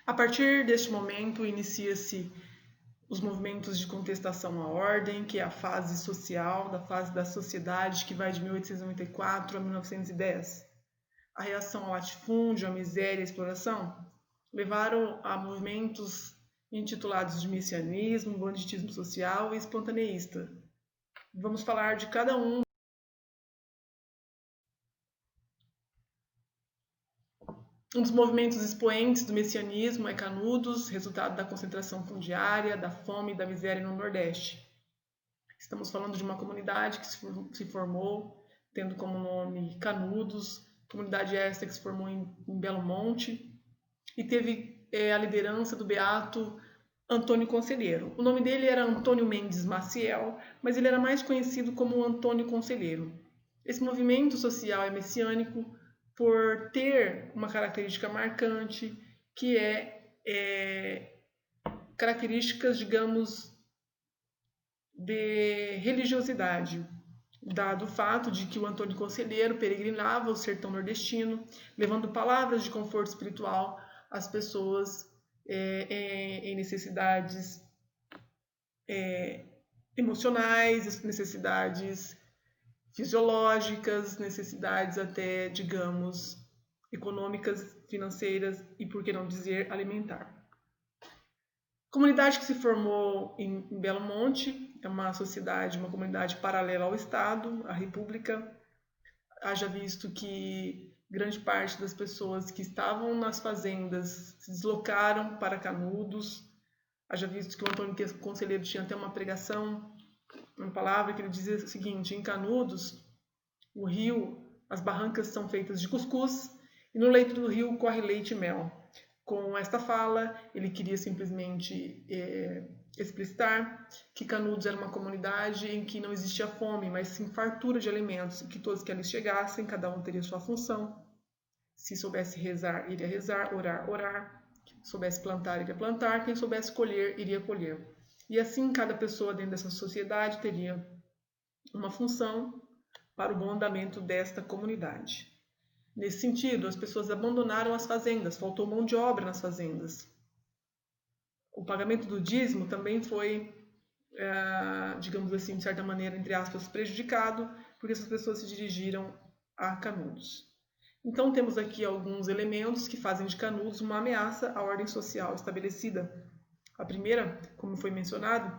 A partir deste momento, inicia-se os movimentos de contestação à ordem, que é a fase social, da fase da sociedade, que vai de 1894 a 1910. A reação ao latifúndio, à miséria e à exploração levaram a movimentos intitulados de messianismo, banditismo social e espontaneísta. Vamos falar de cada um. Um dos movimentos expoentes do messianismo é Canudos, resultado da concentração fundiária, da fome e da miséria no Nordeste. Estamos falando de uma comunidade que se formou, tendo como nome Canudos, comunidade esta que se formou em Belo Monte, e teve a liderança do beato Antônio Conselheiro. O nome dele era Antônio Mendes Maciel, mas ele era mais conhecido como Antônio Conselheiro. Esse movimento social é messiânico por ter uma característica marcante, que é características, digamos, de religiosidade, dado o fato de que o Antônio Conselheiro peregrinava o sertão nordestino, levando palavras de conforto espiritual às pessoas em necessidades emocionais, necessidades fisiológicas, necessidades até, digamos, econômicas, financeiras e, por que não dizer, alimentar. Comunidade que se formou em Belo Monte, é uma sociedade, uma comunidade paralela ao Estado, à República. Haja visto que grande parte das pessoas que estavam nas fazendas se deslocaram para Canudos. Haja visto que o Antônio Conselheiro tinha até uma pregação, uma palavra que ele dizia o seguinte: em Canudos, o rio, as barrancas são feitas de cuscuz e no leito do rio corre leite e mel. Com esta fala, ele queria simplesmente explicitar que Canudos era uma comunidade em que não existia fome, mas sim fartura de alimentos, e que todos que ali chegassem, cada um teria sua função. Se soubesse rezar, iria rezar, orar, orar. Se soubesse plantar, iria plantar. Quem soubesse colher, iria colher. E assim, cada pessoa dentro dessa sociedade teria uma função para o bom andamento desta comunidade. Nesse sentido, as pessoas abandonaram as fazendas, faltou mão de obra nas fazendas. O pagamento do dízimo também foi, digamos assim, de certa maneira, entre aspas, prejudicado, porque essas pessoas se dirigiram a Canudos. Então, temos aqui alguns elementos que fazem de Canudos uma ameaça à ordem social estabelecida. A primeira, como foi mencionado,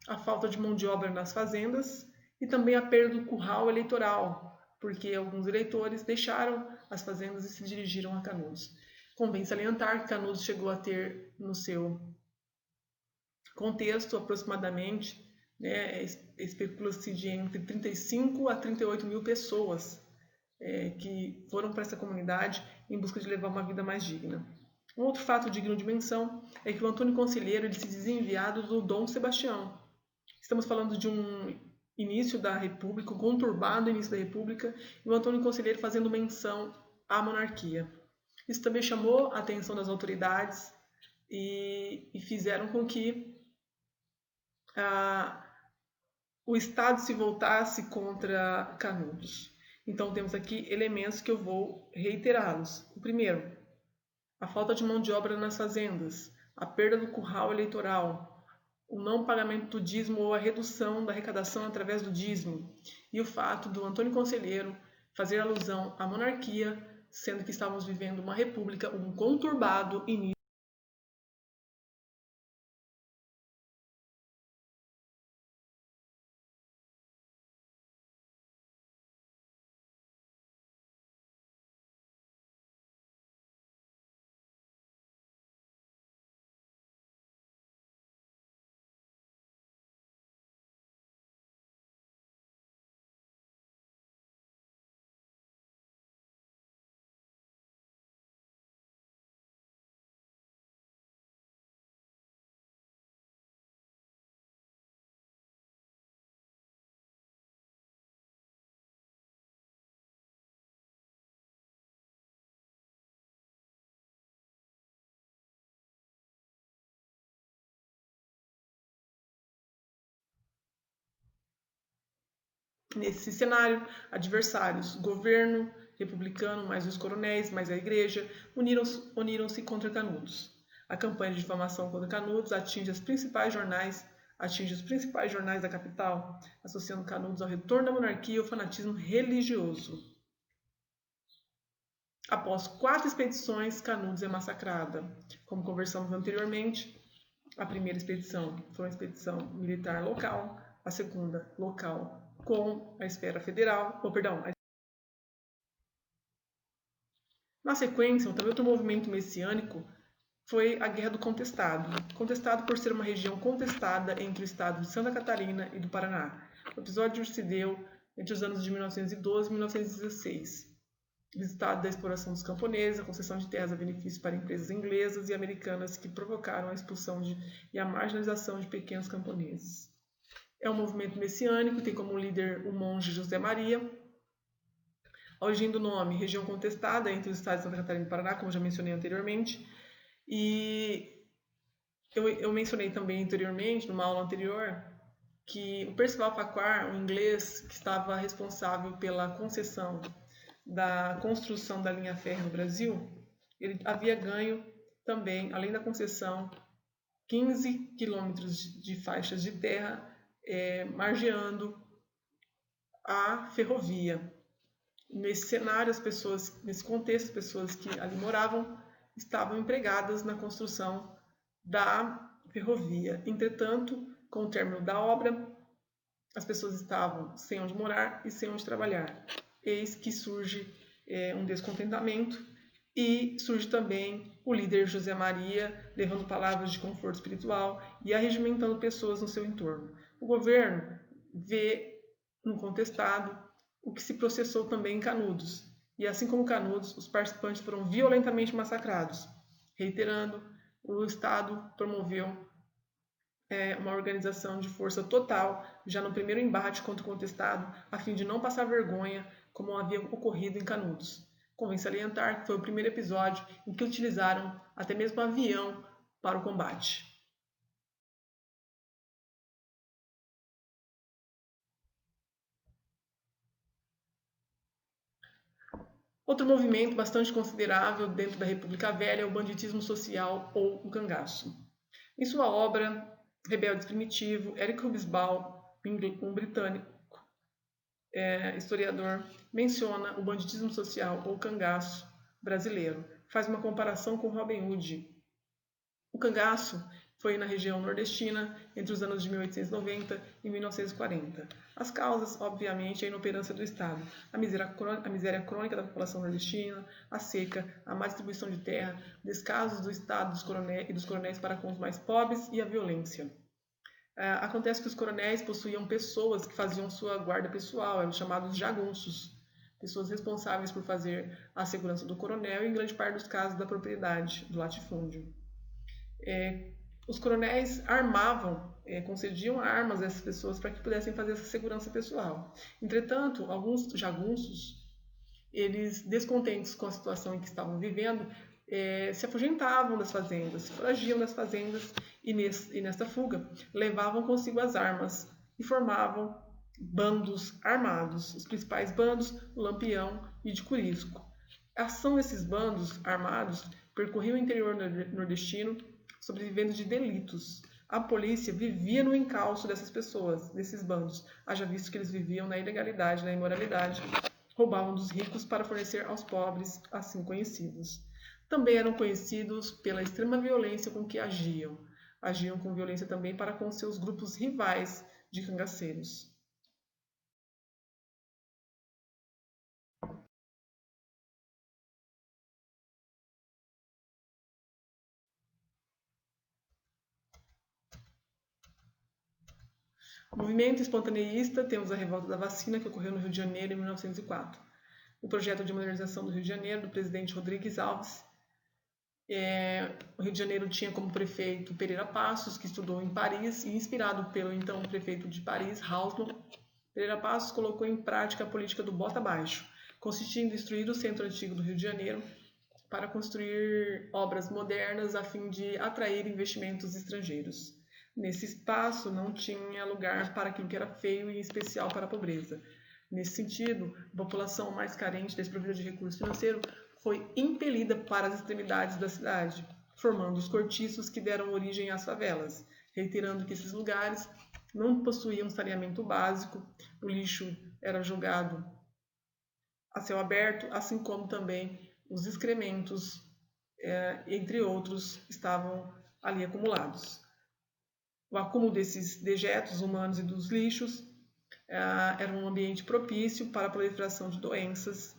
a falta de mão de obra nas fazendas e também a perda do curral eleitoral, porque alguns eleitores deixaram as fazendas e se dirigiram a Canudos. Convém salientar que Canudos chegou a ter no seu contexto aproximadamente, especula-se de entre 35 a 38 mil pessoas que foram para essa comunidade em busca de levar uma vida mais digna. Um outro fato digno de menção é que o Antônio Conselheiro ele se dizia enviado do Dom Sebastião. Estamos falando de um início da República, um conturbado início da República, e o Antônio Conselheiro fazendo menção à monarquia. Isso também chamou a atenção das autoridades e fizeram com que o Estado se voltasse contra Canudos. Então temos aqui elementos que eu vou reiterá-los. O primeiro, a falta de mão de obra nas fazendas, a perda do curral eleitoral, o não pagamento do dízimo ou a redução da arrecadação através do dízimo, e o fato do Antônio Conselheiro fazer alusão à monarquia, sendo que estávamos vivendo uma república, um conturbado início. Nesse cenário, adversários, governo republicano, mais os coronéis, mais a igreja, uniram-se contra Canudos. A campanha de difamação contra Canudos atinge os principais jornais da capital, associando Canudos ao retorno da monarquia e ao fanatismo religioso. Após 4 expedições, Canudos é massacrada. Como conversamos anteriormente, a primeira expedição foi uma expedição militar local, a segunda local com a esfera federal, Na sequência, também outro movimento messiânico foi a Guerra do Contestado. Contestado por ser uma região contestada entre o estado de Santa Catarina e do Paraná. O episódio se deu entre os anos de 1912 e 1916. Resultado da exploração dos camponeses, a concessão de terras a benefício para empresas inglesas e americanas que provocaram a expulsão e a marginalização de pequenos camponeses. É um movimento messiânico, tem como líder o monge José Maria. A origem do nome, região contestada entre os estados de Santa Catarina e Paraná, como já mencionei anteriormente. E eu mencionei também anteriormente, numa aula anterior, que o Percival Farquhar, um inglês que estava responsável pela concessão da construção da linha férrea no Brasil, ele havia ganho também, além da concessão, 15 quilômetros de faixas de terra, margeando a ferrovia. Nesse cenário, nesse contexto, as pessoas que ali moravam estavam empregadas na construção da ferrovia. Entretanto, com o término da obra, as pessoas estavam sem onde morar e sem onde trabalhar. Eis que surge um descontentamento e surge também o líder José Maria, levando palavras de conforto espiritual e arregimentando pessoas no seu entorno. O governo vê no contestado o que se processou também em Canudos. E assim como Canudos, os participantes foram violentamente massacrados. Reiterando, o Estado promoveu uma organização de força total já no primeiro embate contra o contestado, a fim de não passar vergonha, como havia ocorrido em Canudos. Convém salientar que foi o primeiro episódio em que utilizaram até mesmo avião para o combate. Outro movimento bastante considerável dentro da República Velha é o banditismo social ou o cangaço. Em sua obra Rebelde Primitivo, Eric Hobsbawm, um britânico historiador, menciona o banditismo social ou cangaço brasileiro. Faz uma comparação com Robin Hood. O cangaço foi na região nordestina entre os anos de 1890 e 1940. As causas, obviamente, é a inoperância do Estado, a miséria crônica da população nordestina, a seca, a má distribuição de terra, descasos do Estado e dos coronéis para com os mais pobres e a violência. Acontece que os coronéis possuíam pessoas que faziam sua guarda pessoal, eram chamados jagunços, pessoas responsáveis por fazer a segurança do coronel e, em grande parte dos casos, da propriedade, do latifúndio. Os coronéis armavam, concediam armas a essas pessoas para que pudessem fazer essa segurança pessoal. Entretanto, alguns jagunços, eles, descontentes com a situação em que estavam vivendo, se afugentavam das fazendas, foragiam das fazendas e nesta fuga levavam consigo as armas e formavam bandos armados. Os principais bandos, o Lampião e de Curisco. A ação desses bandos armados percorria o interior nordestino, sobrevivendo de delitos. A polícia vivia no encalço dessas pessoas, desses bandos, haja visto que eles viviam na ilegalidade, na imoralidade, roubavam dos ricos para fornecer aos pobres, assim conhecidos. Também eram conhecidos pela extrema violência com que agiam. Agiam com violência também para com seus grupos rivais de cangaceiros. O movimento espontaneísta, temos a Revolta da Vacina, que ocorreu no Rio de Janeiro em 1904. O projeto de modernização do Rio de Janeiro, do presidente Rodrigues Alves. O Rio de Janeiro tinha como prefeito Pereira Passos, que estudou em Paris, e inspirado pelo então prefeito de Paris, Haussmann, Pereira Passos colocou em prática a política do bota abaixo, consistindo em destruir o centro antigo do Rio de Janeiro para construir obras modernas a fim de atrair investimentos estrangeiros. Nesse espaço não tinha lugar para aquilo que era feio e em especial para a pobreza. Nesse sentido, a população mais carente, desprovida de recurso financeiro, foi impelida para as extremidades da cidade. formando os cortiços que deram origem às favelas, reiterando que esses lugares não possuíam saneamento básico, o lixo era jogado a céu aberto, assim como também os excrementos, entre outros, estavam ali acumulados. O acúmulo desses dejetos humanos e dos lixos era um ambiente propício para a proliferação de doenças.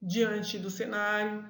Diante do cenário,